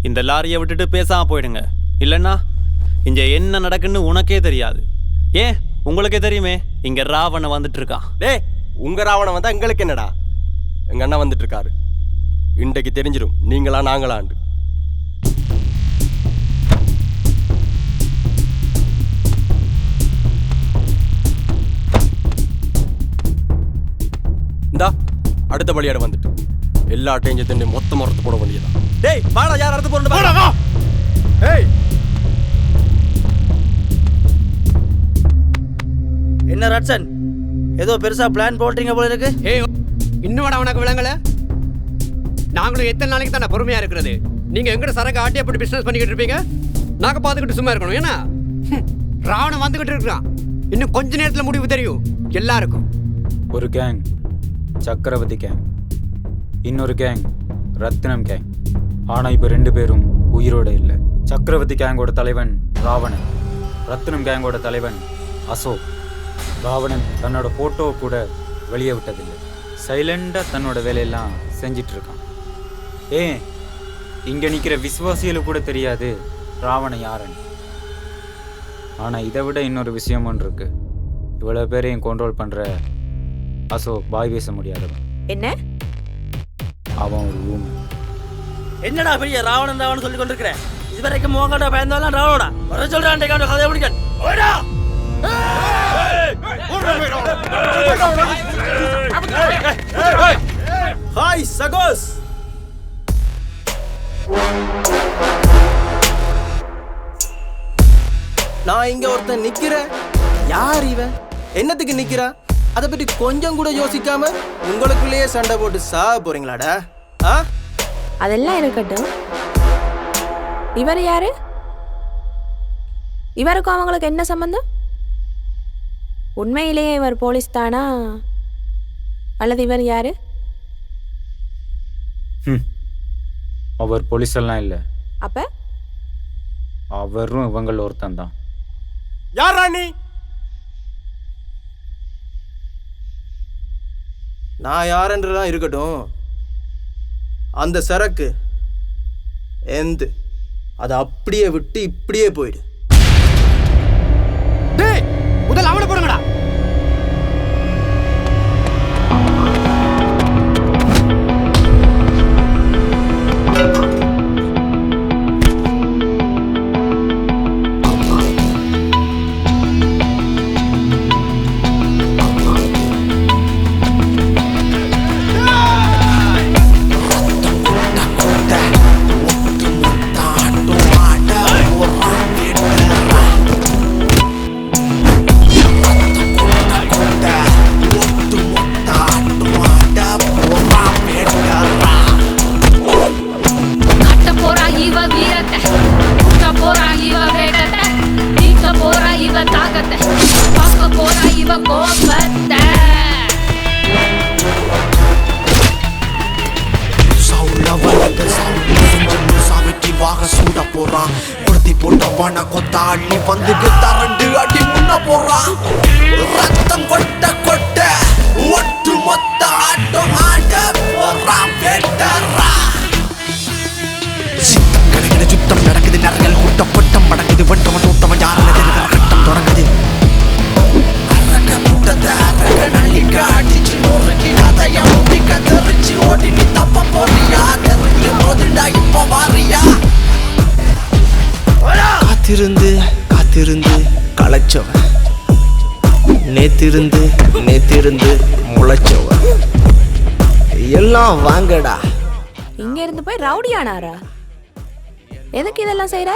இந்த லாரியை விட்டுட்டு பேசாமல் போயிடுங்க. இல்லைன்னா இங்கே என்ன நடக்குன்னு உனக்கே தெரியாது. ஏன், உங்களுக்கே தெரியுமே, இங்கே ராவணன் வந்துட்டு இருக்கான். உங்கள் ராவணன் வந்தால் எங்களுக்கு என்னடா? எங்கள் அண்ணன் வந்துட்டு இருக்காரு. இன்றைக்கு தெரிஞ்சிடும் நீங்களா நாங்களாண்டு. இந்தா அடுத்த பலியாட வந்துட்டு எல்லா அட்டையும் மொத்தம் மரத்து போட வேண்டியதான். டேய் வாடா, யார் அறுத்து போறா? ஏய், என்ன ரட்சன், ஏதோ பெருசாக பிளான் போட்டீங்க போல இருக்கு. இன்னும் உனக்கு விளங்கல? நாங்களும் எத்தனை நாளைக்கு தானே பொறுமையா இருக்கிறது? நீங்க எங்கட சரக்கு ஆட்டி அப்படி பிசினஸ் பண்ணிக்கிட்டு இருப்பீங்க, நாங்க பார்த்துக்கிட்டு சும்மா இருக்கணும். ஏன்னா ராவணன் வந்துகிட்டு இருக்கிறான். இன்னும் கொஞ்ச நேரத்தில் முடிவு தெரியும் எல்லாருக்கும். ஒரு கேங் சக்கரவர்த்தி கேங், இன்னொரு கேங் ரத்னம் கேங். ஆனால் இப்போ 2 பேரும் உயிரோடு இல்லை. சக்கரவர்த்தி கேங்கோட தலைவன் ராவணன், ரத்னம் கேங்கோட தலைவன் அசோக். ராவணன் தன்னோட ஃபோட்டோ கூட வெளியே விட்டதில்லை. சைலண்டாக தன்னோட வேலையெல்லாம் செஞ்சிட்ருக்கான். ஏன் இங்கே நிற்கிற விசுவாசிகளுக்கு கூட தெரியாது ராவணன் யாருன்னு. ஆனால் இதை விட இன்னொரு விஷயம் ஒன்று இருக்கு. இவ்வளோ பேரையும் கண்ட்ரோல் பண்ணுற அசோக் வாய் பேச முடியாதவன். என்ன? அவன் ஒரு ஊமை. என்னடா பெரிய ராவணன் ராவணன் சொல்லி கொண்டிருக்கிறேன்? இதுவரைக்கும் மோகண்டா பயந்தாலும் ராவணா வர சொல்றான். கதையை முடிக்க ஹாய் சகோஸ். நான் இங்க ஒருத்தன் நிக்கிறேன். யார் இவன்? என்னத்துக்கு நிக்கிறா? அதை பற்றி கொஞ்சம் கூட யோசிக்காம உங்களுக்குள்ளேயே சண்டை போட்டு சாக போறீங்களாடா? அதெல்லாம் இருக்கட்டும். இவர் யாரு? இவருக்கும் அவங்களுக்கு என்ன சம்பந்தம்? உண்மையிலேயே இவர் போலீஸ் தானா அல்லது இவர் யாரு? அவர் போலீஸெல்லாம் இல்லை. அப்ப அவரும் இவங்கள ஒருத்தன் தான். யார் ராணி? நான் யாருன்றதான் இருக்கட்டும். அந்த சரக்கு எந்து அதை அப்படியே விட்டு இப்படியே போயிடு. முதல்ல அவனை போடுங்கடா. காத்திருந்து காத்திருந்து களைச்சவன், நேத்திருந்து முளைச்சவன், எல்லாம் வாங்கடா. இங்க இருந்து போய் ரவுடி ஆனாரா? எதுக்கு இதெல்லாம் செய்யற?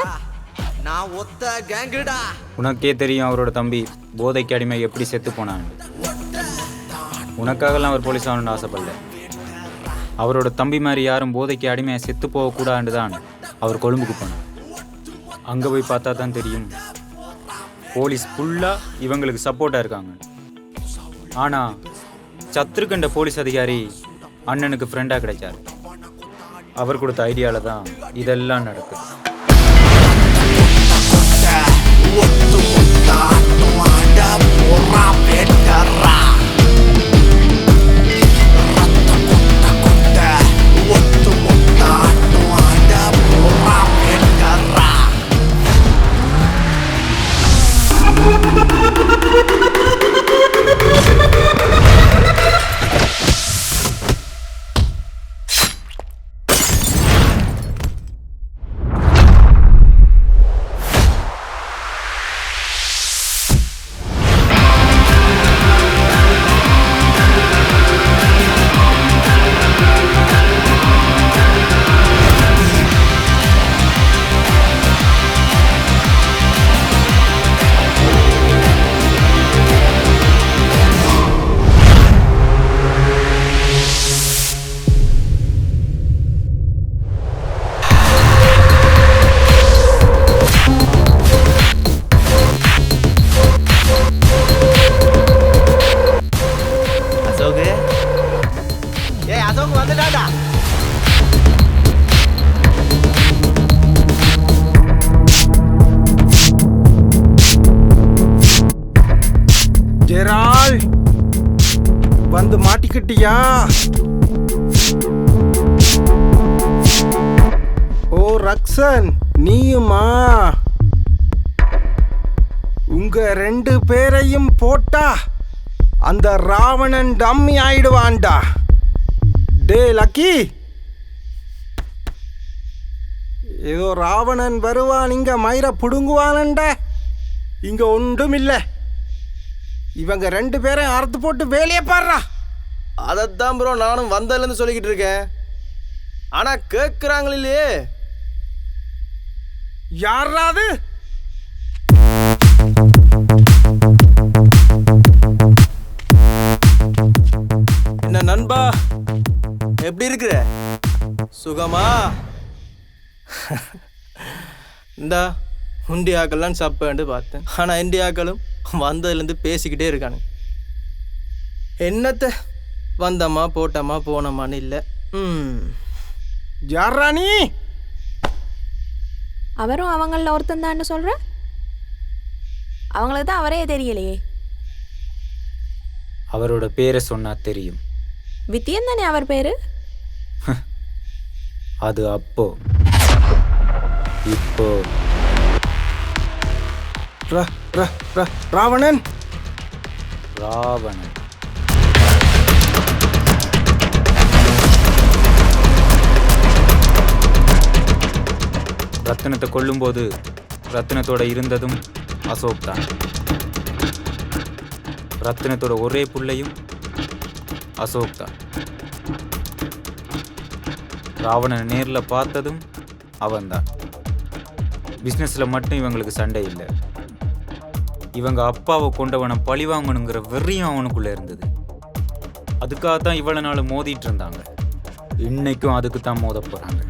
நான் ஒத்த கேங்குடா. உனக்கே தெரியும் அவரோட தம்பி போதைக்கு அடிமை எப்படி செத்து போனான்னு. உனக்காகலாம் அவர் போலீஸ் ஆகணும்னு ஆசைப்படல. அவரோட தம்பி மாதிரி யாரும் போதைக்கு அடிமையாக செத்து போகக்கூடாதுன்னு தான் அவர் கொழும்புக்கு போனார். அங்கே போய் பார்த்தா தான் தெரியும், போலீஸ் ஃபுல்லாக இவங்களுக்கு சப்போர்ட்டாக இருக்காங்க. ஆனால் சத்ருகண்ட போலீஸ் அதிகாரி அண்ணனுக்கு ஃப்ரெண்டாக கிடைச்சார். அவர் கொடுத்த ஐடியாவில் தான் இதெல்லாம் நடக்குது. வந்து மாட்டிக்கிட்டியா? ஓ ரக்ஷன், நீயுமா? உங்க 2 பேரையும் போட்டா அந்த ராவணன் டம்மி ஆயிடுவான்டா. டே லக்கி, ஏதோ ராவணன் வருவான் இங்க மயிரை புடுங்குவானண்ட. இங்க ஒன்றும் இல்லை. இவங்க 2 பேரையும் அறுத்து போட்டு வேலையை பாடுறா. அதைத்தான் ப்ரோ நானும் வந்ததுலேருந்து சொல்லிக்கிட்டு இருக்கேன். ஆனால் கேட்குறாங்களே. யாராது? என்ன நண்பா, எப்படி இருக்கிற? சுகமா? இந்தா இந்தியாக்கள்லாம் சாப்பிட்டு பார்த்தேன். ஆனால் இந்தியாக்களும் வந்ததுலேருந்து பேசிக்கிட்டே இருக்கானு. என்னத்தை வந்தம்மா போட்டம்மா போனம்மான்னு இல்லை. யாரா நீ? அவரும் அவங்கள ஒருத்தன் தான் சொல்ற. அவங்களுக்கு தான் அவரே தெரியலையே. அவரோட பேரை சொன்னா தெரியும். வித்தியன் தானே அவர் பேரு? அது அப்போ. இப்போ ராவணன். ராவணன் ரத்தினத்தை கொல்லும்போது ரத்தினத்தோட இருந்ததும் அசோக் தான். ரத்தினத்தோட ஒரே புள்ளையும் அசோக் தான். ராவணனை நேரில் பார்த்ததும் அவன்தான். பிஸ்னஸில் மட்டும் இவங்களுக்கு சண்டை இல்லை. இவங்க அப்பாவை கொண்டவனை பழி வாங்கணுங்கிற வெறியும் அவனுக்குள்ளே இருந்தது. அதுக்காகத்தான் இவ்வளோ நாள் மோதிட்டு இருந்தாங்க. இன்னைக்கும் அதுக்கு தான் மோத போகிறாங்க.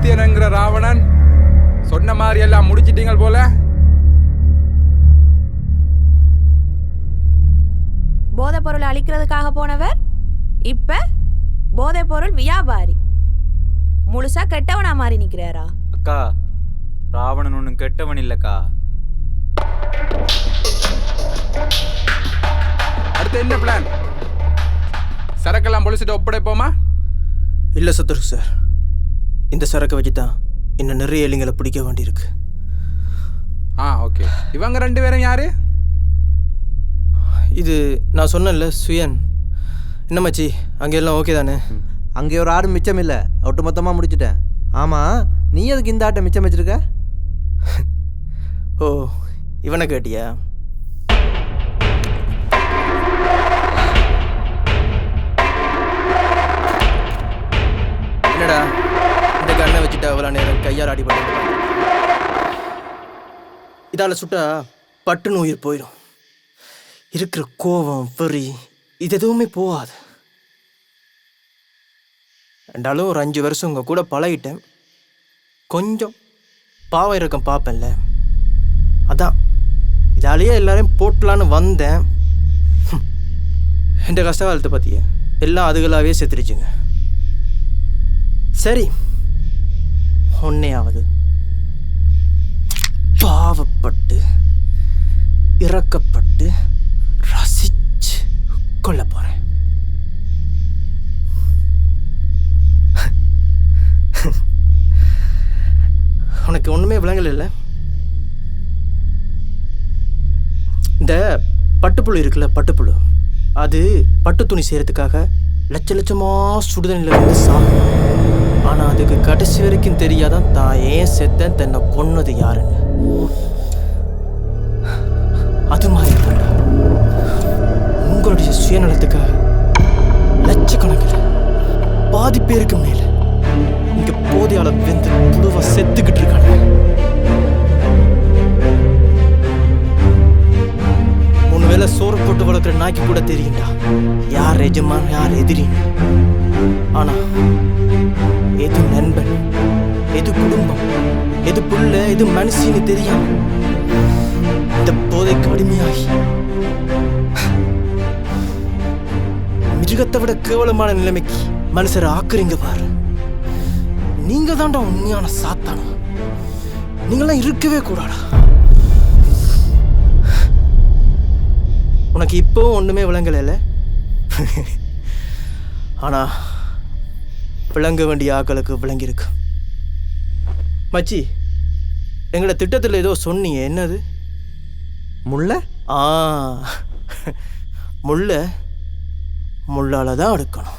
சத்தியனங்கிற ராவணன் சொன்ன மாதிரி எல்லாம் முடிச்சிட்டீங்க போல. போதைப் பொருள் அழிக்கிறதுக்காக போனவர் இப்ப போதைப் பொருள் வியாபாரி. முழுசா கெட்டவனா மாறி நிக்கிறாரா? அக்கா, ராவணன் ஒன்றும் கெட்டவன் இல்லைக்கா. அடுத்து என்ன பிளான்? சரக்கெல்லாம் போலீஸ்கிட்ட ஒப்படைப்போமா? இல்லை சத்ரு சார், இந்த சரக்கை வச்சு தான் இன்னும் நிறைய இளைஞர்களை பிடிக்க வேண்டியிருக்கு. ஓகே. இவங்க 2 பேரும் யாரு? இது நான் சொன்னேன்ல, சுயன். என்ன மச்சி, அங்கே எல்லாம் ஓகே தானே? அங்கே ஒரு ஆடு மிச்சம் இல்லை, ஒட்டு மொத்தமாக முடிச்சிட்டேன். ஆமாம், நீ எதுக்கு இந்த ஆட்டை மிச்சம் வச்சிருக்க? ஓ, இவனை கேட்டியா? என்னடா இந்த கண்ணை வச்சுட்டா அவ்வளோ நேரம் கையால் அடிபட்டு இதால் சுட்டா பட்டுன்னு உயிர் போயிடும். இருக்கிற கோபம் வெறி இது எதுவுமே போகாது. ரெண்டாலும் ஒரு 5 வருஷம் உங்கள் கூட பழகிட்டேன். கொஞ்சம் பாவம் இறக்கம் பார்ப்பேன்ல, அதான் இதாலேயே எல்லாரையும் போட்டலான்னு வந்தேன். என் கஷ்ட காலத்தை பற்றிய எல்லாம் அதுகளாகவே செத்துருச்சுங்க. சரி, ஒன்னையாவது பாவப்பட்டு இறக்கப்பட்டு ரசிச்சு கொள்ள போறேன். உனக்கு ஒண்ணுமே விளங்கல இல்லை? இந்த பட்டுப்புழு இருக்குல்ல, பட்டுப்புழு, அது பட்டு துணி செய்யறதுக்காக லட்சமா சுடுதண்ணில வந்து சாகும். ஆனா அதுக்கு கடைசி வரைக்கும் தெரியாதான் தான் ஏன் செத்தேன், தன்னை கொன்னது யாருன்னு. அது மாதிரி தான்டா உங்களுடைய சுயநலத்துக்காக லட்சக்கணக்கில் பாதி பேருக்கு மேல இங்க போதையால வெந்து புழுவா செத்துக்கிட்டு இருக்காங்க. 3 வேளை சோறு போட்டு வளர்க்குற நாய்க்கு கூட தெரியும்டா யார் எஜமான் யார் எதிரின்னு. ஆனா எது நண்பன், எது குடும்பம், எது புள்ள, எது மனுஷின்னு தெரியாம இந்த போதைக்கு அடிமையாகி மிருகத்தை விட கேவலமான நிலைமைக்கு மனுஷரை ஆக்குறீங்க பாரு. நீங்க தான்டா உண்மையான சாத்தானா. நீங்களாம் இருக்கவே கூடாடா. உனக்கு இப்போவும் ஒண்ணுமே விளங்கல. ஆனா விளங்க வேண்டிய ஆக்களுக்கு விளங்கியிருக்கு. மச்சி, எங்களோட திட்டத்தில் ஏதோ சொன்னீங்க, என்னது? முள்ள? முள்ள முள்ளால தான் எடுக்கணும்.